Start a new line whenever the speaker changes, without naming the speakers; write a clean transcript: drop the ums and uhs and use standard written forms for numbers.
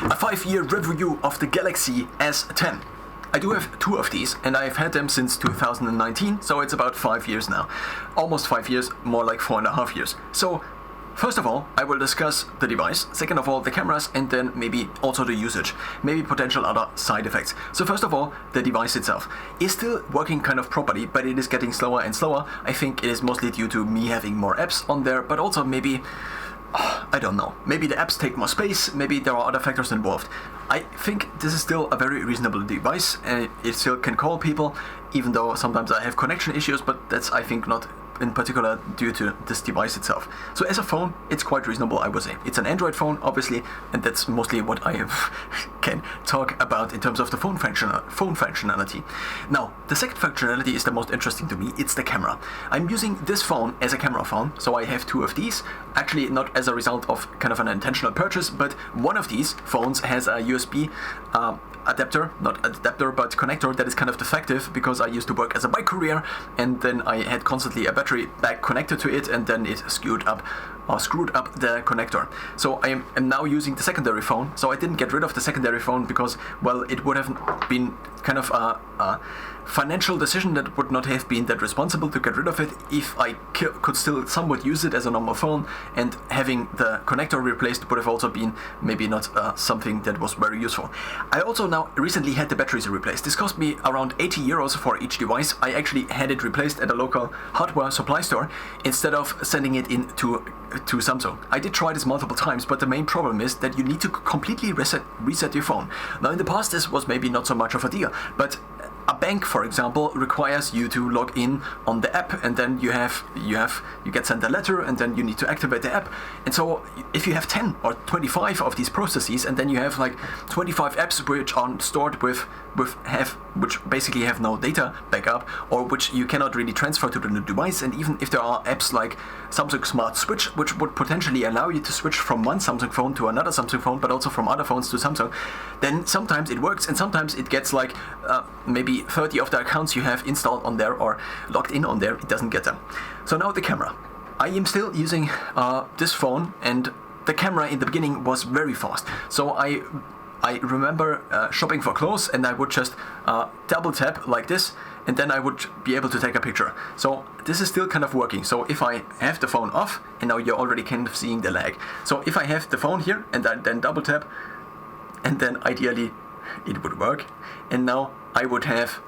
A 5-year review of the Galaxy S10. I do have two of these, and I've had them since 2019, so it's about 5 years now. Almost 5 years, more like 4.5 years. So, first of all, I will discuss the device, second of all, the cameras, and then maybe also the usage, maybe potential other side effects. So first of all, the device itself is still working kind of properly, but it is getting slower and slower. I think it is mostly due to me having more apps on there, but also maybe, I don't know, maybe the apps take more space, maybe there are other factors involved. I think this is still a very reasonable device, and it still can call people, even though sometimes I have connection issues, but that's, I think, not in particular due to this device itself. So as a phone, it's quite reasonable, I would say. It's an Android phone, obviously, and that's mostly what I can talk about in terms of the phone functionality. Now, the second functionality is the most interesting to me. It's the camera. I'm using this phone as a camera phone, so I have two of these. Actually, not as a result of kind of an intentional purchase, but one of these phones has a USB adapter, not adapter, but connector that is kind of defective because I used to work as a bike courier, and then I had constantly a battery pack connected to it, and then it screwed up the connector. So I am now using the secondary phone. So I didn't get rid of the secondary phone because, well, it would have been kind of a financial decision that would not have been that responsible to get rid of it if I could still somewhat use it as a normal phone, and having the connector replaced would have also been maybe not something that was very useful. I also now recently had the batteries replaced. This cost me around 80 euros for each device. I actually had it replaced at a local hardware supply store instead of sending it in to Samsung. I did try this multiple times, but the main problem is that you need to completely reset your phone. Now, in the past this was maybe not so much of a deal, but a bank, for example, requires you to log in on the app, and then you get sent a letter, and then you need to activate the app. And so if you have 10 or 25 of these processes, and then you have like 25 apps which are stored which basically have no data backup, or which you cannot really transfer to the new device, and even if there are apps like Samsung Smart Switch, which would potentially allow you to switch from one Samsung phone to another Samsung phone, but also from other phones to Samsung, then sometimes it works, and sometimes it gets like maybe 30 of the accounts you have installed on there or logged in on there, it doesn't get them. So now the camera. I am still using this phone, and the camera in the beginning was very fast. So I remember shopping for clothes, and I would just double tap like this, and then I would be able to take a picture. So this is still kind of working. So if I have the phone off, and now you're already kind of seeing the lag. So if I have the phone here, and I then double tap, and then ideally it would work, and now I would have